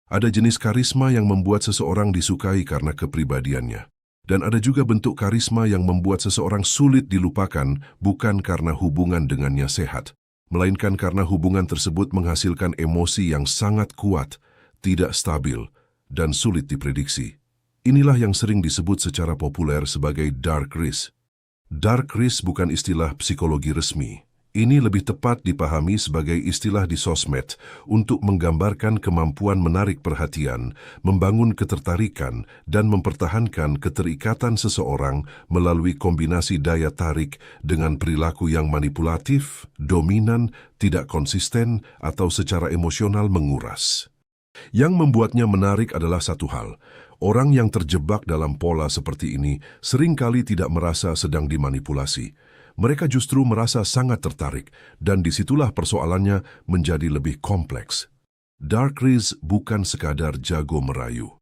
Ada jenis karisma yang membuat seseorang disukai karena kepribadiannya. Dan ada juga bentuk karisma yang membuat seseorang sulit dilupakan bukan karena hubungan dengannya sehat, melainkan karena hubungan tersebut menghasilkan emosi yang sangat kuat, tidak stabil, dan sulit diprediksi. Inilah yang sering disebut secara populer sebagai dark risk. Dark risk bukan istilah psikologi resmi. Ini lebih tepat dipahami sebagai istilah di sosmed untuk menggambarkan kemampuan menarik perhatian, membangun ketertarikan, dan mempertahankan keterikatan seseorang melalui kombinasi daya tarik dengan perilaku yang manipulatif, dominan, tidak konsisten, atau secara emosional menguras. Yang membuatnya menarik adalah satu hal. Orang yang terjebak dalam pola seperti ini seringkali tidak merasa sedang dimanipulasi. Mereka justru merasa sangat tertarik, dan disitulah persoalannya menjadi lebih kompleks. Dark risk bukan sekadar jago merayu.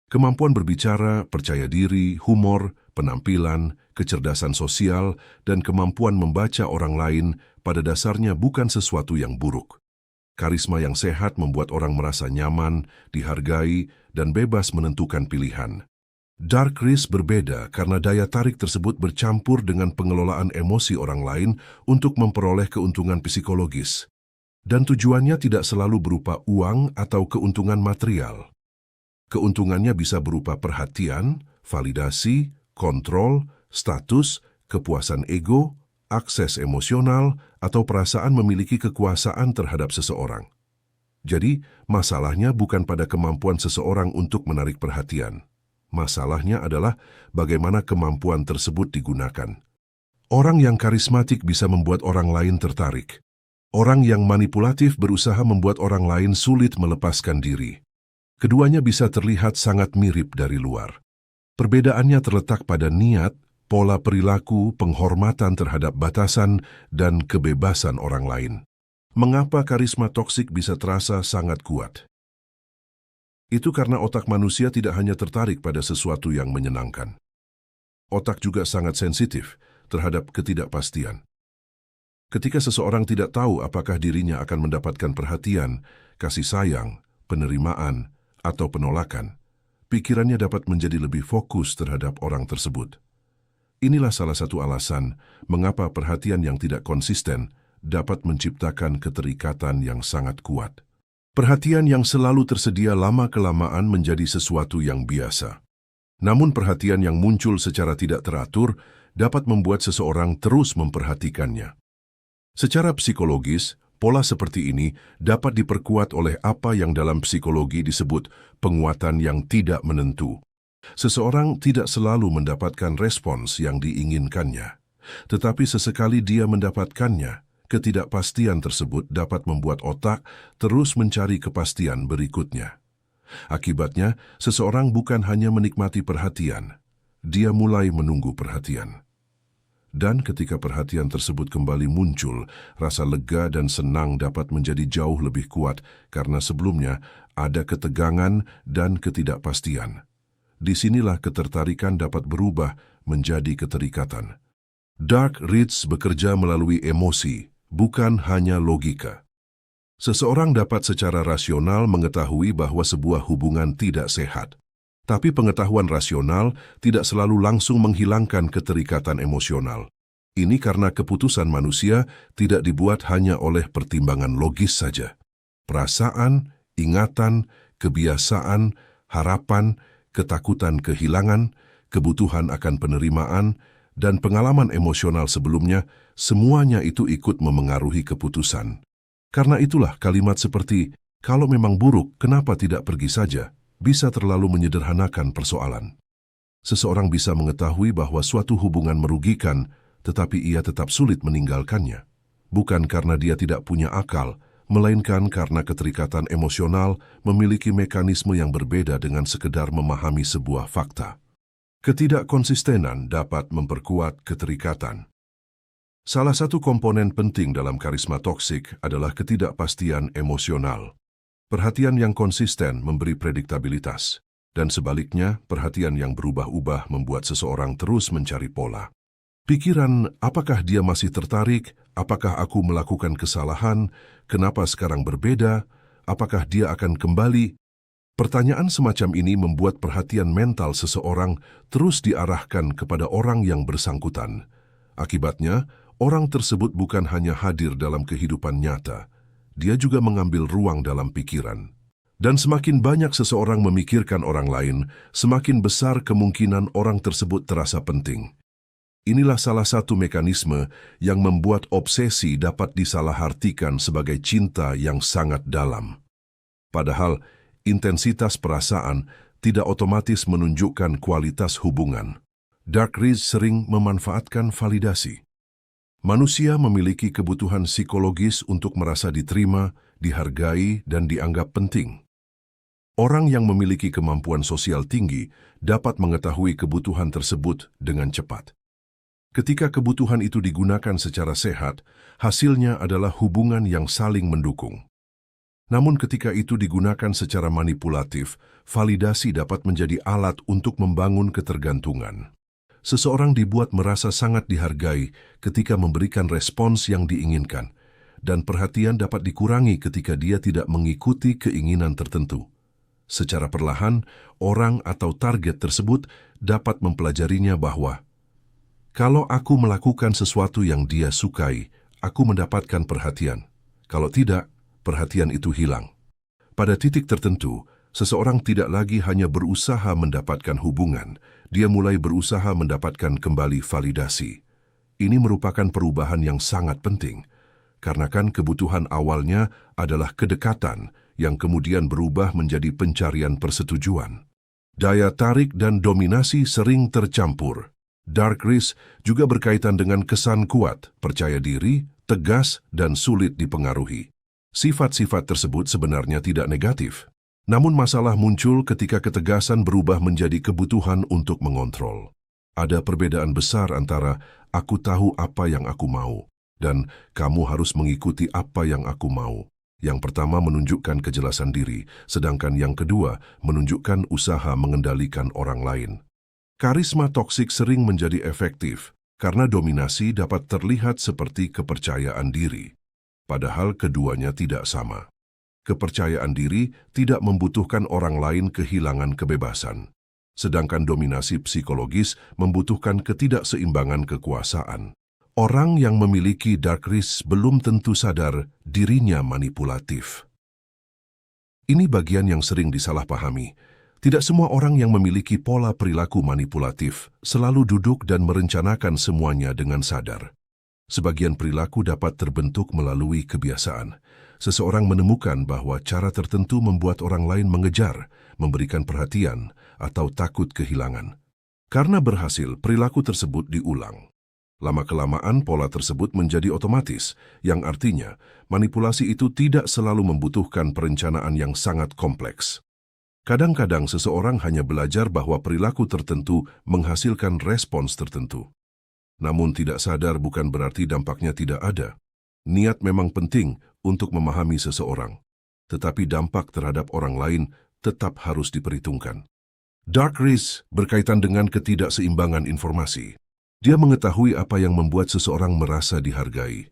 Kemampuan berbicara, percaya diri, humor, penampilan, kecerdasan sosial, dan kemampuan membaca orang lain pada dasarnya bukan sesuatu yang buruk. Karisma yang sehat membuat orang merasa nyaman, dihargai, dan bebas menentukan pilihan. Dark risk berbeda karena daya tarik tersebut bercampur dengan pengelolaan emosi orang lain untuk memperoleh keuntungan psikologis. Dan tujuannya tidak selalu berupa uang atau keuntungan material. Keuntungannya bisa berupa perhatian, validasi, kontrol, status, kepuasan ego, akses emosional, atau perasaan memiliki kekuasaan terhadap seseorang. Jadi, masalahnya bukan pada kemampuan seseorang untuk menarik perhatian. Masalahnya adalah bagaimana kemampuan tersebut digunakan. Orang yang karismatik bisa membuat orang lain tertarik. Orang yang manipulatif berusaha membuat orang lain sulit melepaskan diri. Keduanya bisa terlihat sangat mirip dari luar. Perbedaannya terletak pada niat, pola perilaku, penghormatan terhadap batasan, dan kebebasan orang lain. Mengapa karisma toksik bisa terasa sangat kuat? Itu karena otak manusia tidak hanya tertarik pada sesuatu yang menyenangkan. Otak juga sangat sensitif terhadap ketidakpastian. Ketika seseorang tidak tahu apakah dirinya akan mendapatkan perhatian, kasih sayang, penerimaan, atau penolakan, pikirannya dapat menjadi lebih fokus terhadap orang tersebut. Inilah salah satu alasan mengapa perhatian yang tidak konsisten dapat menciptakan keterikatan yang sangat kuat. Perhatian yang selalu tersedia lama-kelamaan menjadi sesuatu yang biasa. Namun perhatian yang muncul secara tidak teratur dapat membuat seseorang terus memperhatikannya. Secara psikologis, pola seperti ini dapat diperkuat oleh apa yang dalam psikologi disebut penguatan yang tidak menentu. Seseorang tidak selalu mendapatkan respons yang diinginkannya, tetapi sesekali dia mendapatkannya, ketidakpastian tersebut dapat membuat otak terus mencari kepastian berikutnya. Akibatnya, seseorang bukan hanya menikmati perhatian, dia mulai menunggu perhatian. Dan ketika perhatian tersebut kembali muncul, rasa lega dan senang dapat menjadi jauh lebih kuat karena sebelumnya ada ketegangan dan ketidakpastian. Disinilah ketertarikan dapat berubah menjadi keterikatan. Dark risk bekerja melalui emosi, bukan hanya logika. Seseorang dapat secara rasional mengetahui bahwa sebuah hubungan tidak sehat. Tapi pengetahuan rasional tidak selalu langsung menghilangkan keterikatan emosional. Ini karena keputusan manusia tidak dibuat hanya oleh pertimbangan logis saja. Perasaan, ingatan, kebiasaan, harapan, ketakutan kehilangan, kebutuhan akan penerimaan, dan pengalaman emosional sebelumnya, semuanya itu ikut memengaruhi keputusan. Karena itulah kalimat seperti, kalau memang buruk, kenapa tidak pergi saja, bisa terlalu menyederhanakan persoalan. Seseorang bisa mengetahui bahwa suatu hubungan merugikan, tetapi ia tetap sulit meninggalkannya. Bukan karena dia tidak punya akal, melainkan karena keterikatan emosional memiliki mekanisme yang berbeda dengan sekedar memahami sebuah fakta. Ketidakkonsistenan dapat memperkuat keterikatan. Salah satu komponen penting dalam karisma toksik adalah ketidakpastian emosional. Perhatian yang konsisten memberi prediktabilitas, dan sebaliknya perhatian yang berubah-ubah membuat seseorang terus mencari pola. Pikiran, apakah dia masih tertarik? Apakah aku melakukan kesalahan? Kenapa sekarang berbeda? Apakah dia akan kembali? Pertanyaan semacam ini membuat perhatian mental seseorang terus diarahkan kepada orang yang bersangkutan. Akibatnya, orang tersebut bukan hanya hadir dalam kehidupan nyata, dia juga mengambil ruang dalam pikiran. Dan semakin banyak seseorang memikirkan orang lain, semakin besar kemungkinan orang tersebut terasa penting. Inilah salah satu mekanisme yang membuat obsesi dapat disalahartikan sebagai cinta yang sangat dalam. Padahal, intensitas perasaan tidak otomatis menunjukkan kualitas hubungan. Darkreese sering memanfaatkan validasi. Manusia memiliki kebutuhan psikologis untuk merasa diterima, dihargai, dan dianggap penting. Orang yang memiliki kemampuan sosial tinggi dapat mengetahui kebutuhan tersebut dengan cepat. Ketika kebutuhan itu digunakan secara sehat, hasilnya adalah hubungan yang saling mendukung. Namun ketika itu digunakan secara manipulatif, validasi dapat menjadi alat untuk membangun ketergantungan. Seseorang dibuat merasa sangat dihargai ketika memberikan respons yang diinginkan, dan perhatian dapat dikurangi ketika dia tidak mengikuti keinginan tertentu. Secara perlahan, orang atau target tersebut dapat mempelajarinya bahwa kalau aku melakukan sesuatu yang dia sukai, aku mendapatkan perhatian. Kalau tidak, perhatian itu hilang. Pada titik tertentu, seseorang tidak lagi hanya berusaha mendapatkan hubungan, dia mulai berusaha mendapatkan kembali validasi. Ini merupakan perubahan yang sangat penting, karena kan kebutuhan awalnya adalah kedekatan, yang kemudian berubah menjadi pencarian persetujuan. Daya tarik dan dominasi sering tercampur. Darkreese juga berkaitan dengan kesan kuat, percaya diri, tegas, dan sulit dipengaruhi. Sifat-sifat tersebut sebenarnya tidak negatif. Namun masalah muncul ketika ketegasan berubah menjadi kebutuhan untuk mengontrol. Ada perbedaan besar antara aku tahu apa yang aku mau dan kamu harus mengikuti apa yang aku mau. Yang pertama menunjukkan kejelasan diri, sedangkan yang kedua menunjukkan usaha mengendalikan orang lain. Karisma toksik sering menjadi efektif karena dominasi dapat terlihat seperti kepercayaan diri. Padahal keduanya tidak sama. Kepercayaan diri tidak membutuhkan orang lain kehilangan kebebasan, sedangkan dominasi psikologis membutuhkan ketidakseimbangan kekuasaan. Orang yang memiliki Darkreese belum tentu sadar dirinya manipulatif. Ini bagian yang sering disalahpahami. Tidak semua orang yang memiliki pola perilaku manipulatif selalu duduk dan merencanakan semuanya dengan sadar. Sebagian perilaku dapat terbentuk melalui kebiasaan. Seseorang menemukan bahwa cara tertentu membuat orang lain mengejar, memberikan perhatian, atau takut kehilangan. Karena berhasil, perilaku tersebut diulang. Lama-kelamaan pola tersebut menjadi otomatis, yang artinya manipulasi itu tidak selalu membutuhkan perencanaan yang sangat kompleks. Kadang-kadang seseorang hanya belajar bahwa perilaku tertentu menghasilkan respons tertentu. Namun tidak sadar bukan berarti dampaknya tidak ada. Niat memang penting untuk memahami seseorang, tetapi dampak terhadap orang lain tetap harus diperhitungkan. Darkreese berkaitan dengan ketidakseimbangan informasi. Dia mengetahui apa yang membuat seseorang merasa dihargai.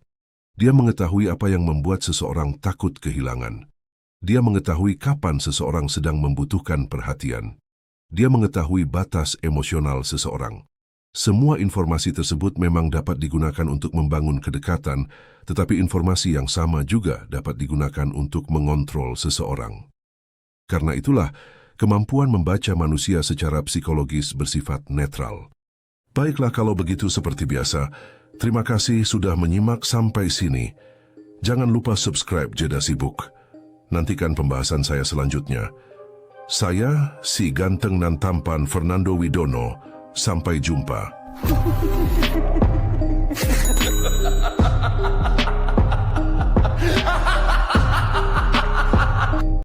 Dia mengetahui apa yang membuat seseorang takut kehilangan. Dia mengetahui kapan seseorang sedang membutuhkan perhatian. Dia mengetahui batas emosional seseorang. Semua informasi tersebut memang dapat digunakan untuk membangun kedekatan, tetapi informasi yang sama juga dapat digunakan untuk mengontrol seseorang. Karena itulah, kemampuan membaca manusia secara psikologis bersifat netral. Baiklah kalau begitu seperti biasa, terima kasih sudah menyimak sampai sini. Jangan lupa subscribe Jeda Sibuk. Nantikan pembahasan saya selanjutnya. Saya, si ganteng nan tampan Fernando Widono. Sampai jumpa.